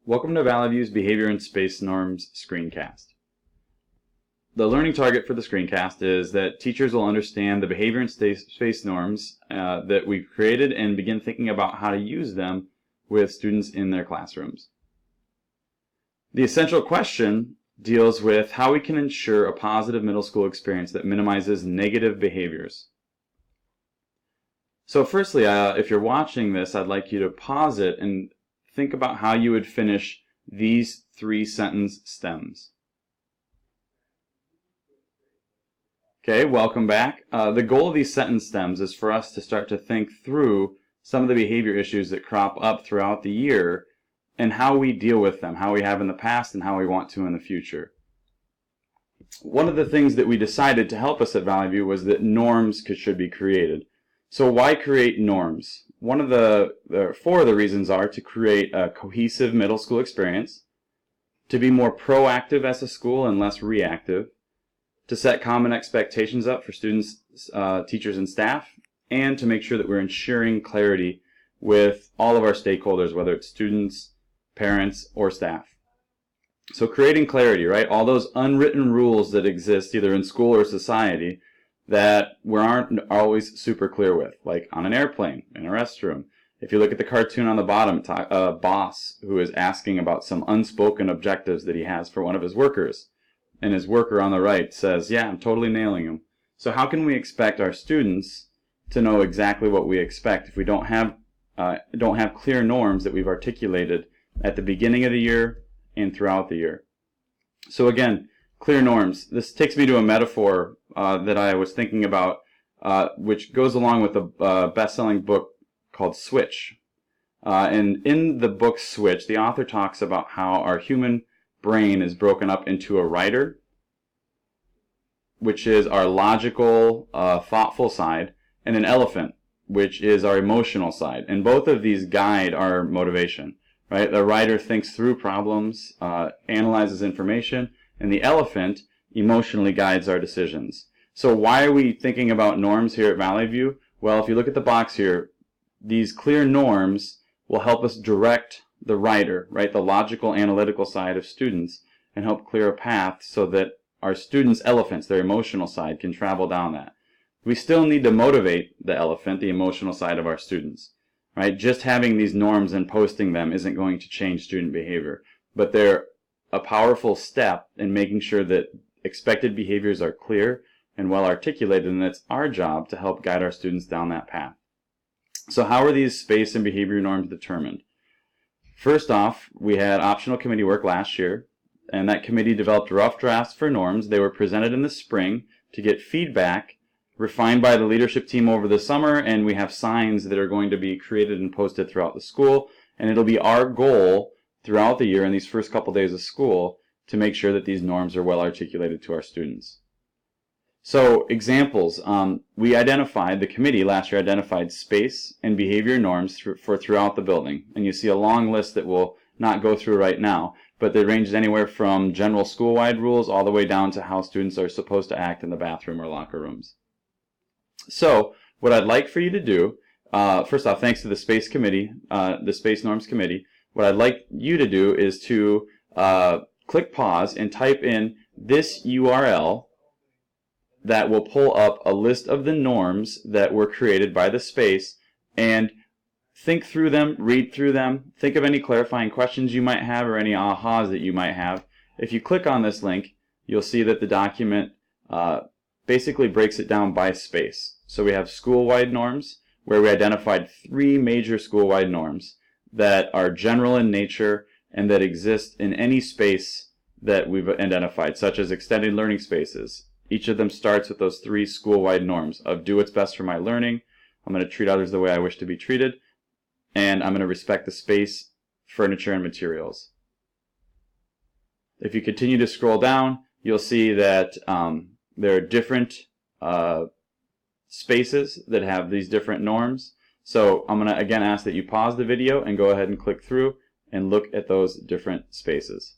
Welcome to Valley View's Behavior and Space Norms screencast. The learning target for the screencast is that teachers will understand the behavior and space norms that we've created and begin thinking about how to use them with students in their classrooms. The essential question deals with how we can ensure a positive middle school experience that minimizes negative behaviors. So firstly, if you're watching this, I'd like you to pause it and think about how you would finish these 3 sentence stems. Okay, welcome back. The goal of these sentence stems is for us to start to think through some of the behavior issues that crop up throughout the year and how we deal with them, how we have in the past and how we want to in the future. One of the things that we decided to help us at Valley View was that norms should be created. So why create norms? One of the 4 of the reasons are to create a cohesive middle school experience, to be more proactive as a school and less reactive, to set common expectations up for students, teachers, and staff, and to make sure that we're ensuring clarity with all of our stakeholders, whether it's students, parents, or staff. So creating clarity, right? All those unwritten rules that exist either in school or society that we aren't always super clear with, like on an airplane, in a restroom. If you look at the cartoon on the bottom, a boss who is asking about some unspoken objectives that he has for one of his workers, and his worker on the right says, yeah, I'm totally nailing him. So how can we expect our students to know exactly what we expect if we don't have clear norms that we've articulated at the beginning of the year and throughout the year? So again, clear norms. This takes me to a metaphor that I was thinking about, which goes along with a best-selling book called Switch. And in the book Switch, the author talks about how our human brain is broken up into a rider, which is our logical, thoughtful side, and an elephant, which is our emotional side. And both of these guide our motivation, right? The rider thinks through problems, analyzes information, and the elephant emotionally guides our decisions. So why are we thinking about norms here at Valley View? Well, if you look at the box here, these clear norms will help us direct the rider, right, the logical, analytical side of students, and help clear a path so that our students' elephants, their emotional side, can travel down that. We still need to motivate the elephant, the emotional side of our students, right? Just having these norms and posting them isn't going to change student behavior, but they're a powerful step in making sure that expected behaviors are clear and well articulated, and it's our job to help guide our students down that path. So how are these space and behavior norms determined? First off, we had optional committee work last year, and that committee developed rough drafts for norms. They were presented in the spring to get feedback refined by the leadership team over the summer, and we have signs that are going to be created and posted throughout the school, and it'll be our goal throughout the year in these first couple days of school to make sure that these norms are well articulated to our students. So examples, the committee last year identified space and behavior norms for throughout the building. And you see a long list that we'll not go through right now, but they ranged anywhere from general school-wide rules all the way down to how students are supposed to act in the bathroom or locker rooms. So what I'd like for you to do, first off, thanks to the Space Committee, the Space Norms Committee, what I'd like you to do is to click pause and type in this URL that will pull up a list of the norms that were created by the space, and think through them, read through them, think of any clarifying questions you might have or any ahas that you might have. If you click on this link, you'll see that the document basically breaks it down by space. So we have school-wide norms, where we identified 3 major school-wide norms that are general in nature and that exist in any space that we've identified, such as extended learning spaces. Each of them starts with those 3 school-wide norms of do what's best for my learning, I'm going to treat others the way I wish to be treated, and I'm going to respect the space, furniture, and materials. If you continue to scroll down, you'll see that there are different spaces that have these different norms. So I'm going to again ask that you pause the video and go ahead and click through and look at those different spaces.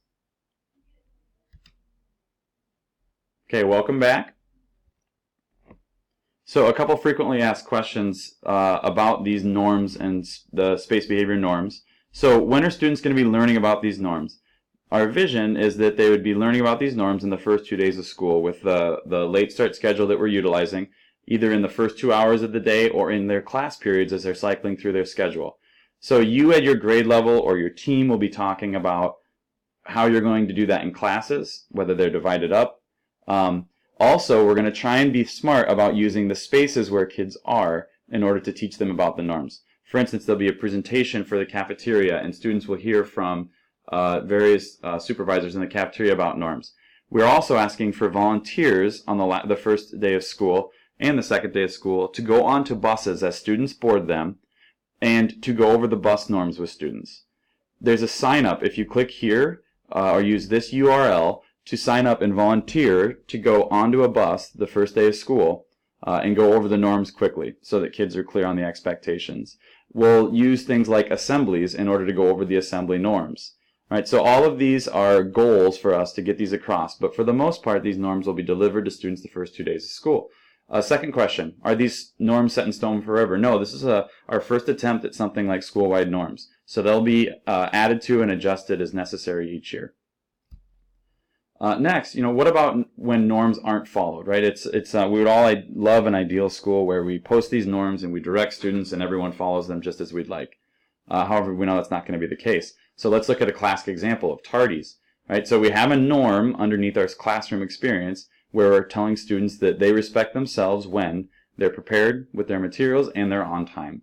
Okay, welcome back. So a couple frequently asked questions about these norms and the space behavior norms. So when are students going to be learning about these norms? Our vision is that they would be learning about these norms in the first 2 days of school with the late start schedule that we're utilizing, either in the first 2 hours of the day or in their class periods as they're cycling through their schedule. So you at your grade level or your team will be talking about how you're going to do that in classes, whether they're divided up. Also, we're going to try and be smart about using the spaces where kids are in order to teach them about the norms. For instance, there'll be a presentation for the cafeteria, and students will hear from various supervisors in the cafeteria about norms. We're also asking for volunteers on the first day of school and the second day of school to go onto buses as students board them and to go over the bus norms with students. There's a sign up if you click here or use this URL to sign up and volunteer to go onto a bus the first day of school and go over the norms quickly so that kids are clear on the expectations. We'll use things like assemblies in order to go over the assembly norms. Right, so all of these are goals for us to get these across, but for the most part, these norms will be delivered to students the first 2 days of school. Second question, are these norms set in stone forever? No, this is our first attempt at something like school-wide norms. So they'll be added to and adjusted as necessary each year. Next, what about when norms aren't followed, right? We would all love an ideal school where we post these norms and we direct students and everyone follows them just as we'd like. However, we know that's not going to be the case. So let's look at a classic example of tardies, right? So we have a norm underneath our classroom experience where we're telling students that they respect themselves when they're prepared with their materials and they're on time.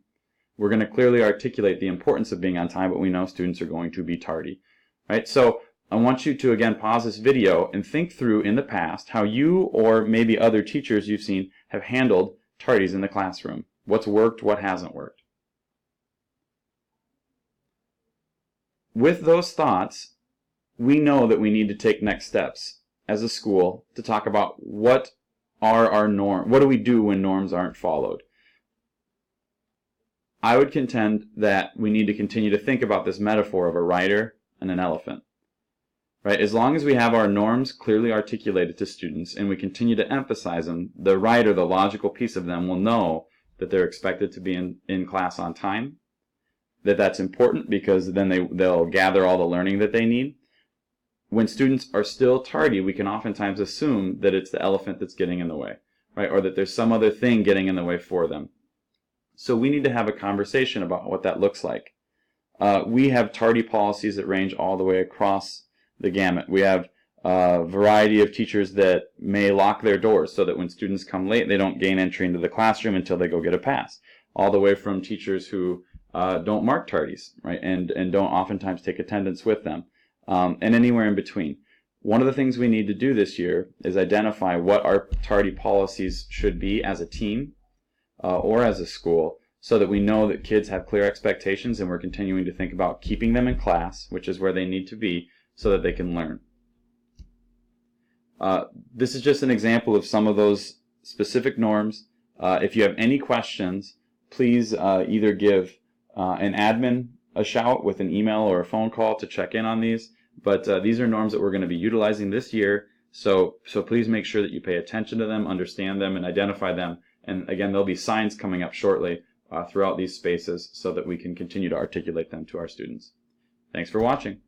We're going to clearly articulate the importance of being on time, but we know students are going to be tardy, right? So I want you to again pause this video and think through in the past how you or maybe other teachers you've seen have handled tardies in the classroom. What's worked, what hasn't worked. With those thoughts, we know that we need to take next steps as a school to talk about what are our norms, what do we do when norms aren't followed. I would contend that we need to continue to think about this metaphor of a rider and an elephant. Right? As long as we have our norms clearly articulated to students and we continue to emphasize them, the rider, the logical piece of them, will know that they're expected to be in class on time, that's important because then they'll gather all the learning that they need. When students are still tardy, we can oftentimes assume that it's the elephant that's getting in the way, right? Or that there's some other thing getting in the way for them. So we need to have a conversation about what that looks like. We have tardy policies that range all the way across the gamut. We have a variety of teachers that may lock their doors so that when students come late, they don't gain entry into the classroom until they go get a pass. All the way from teachers who don't mark tardies, right, and don't oftentimes take attendance with them, and anywhere in between. One of the things we need to do this year is identify what our tardy policies should be as a team or as a school so that we know that kids have clear expectations and we're continuing to think about keeping them in class, which is where they need to be, so that they can learn. This is just an example of some of those specific norms. If you have any questions, please either give an admin a shout with an email or a phone call to check in on these. But these are norms that we're going to be utilizing this year. So please make sure that you pay attention to them, understand them, and identify them. And again, there'll be signs coming up shortly throughout these spaces so that we can continue to articulate them to our students. Thanks for watching.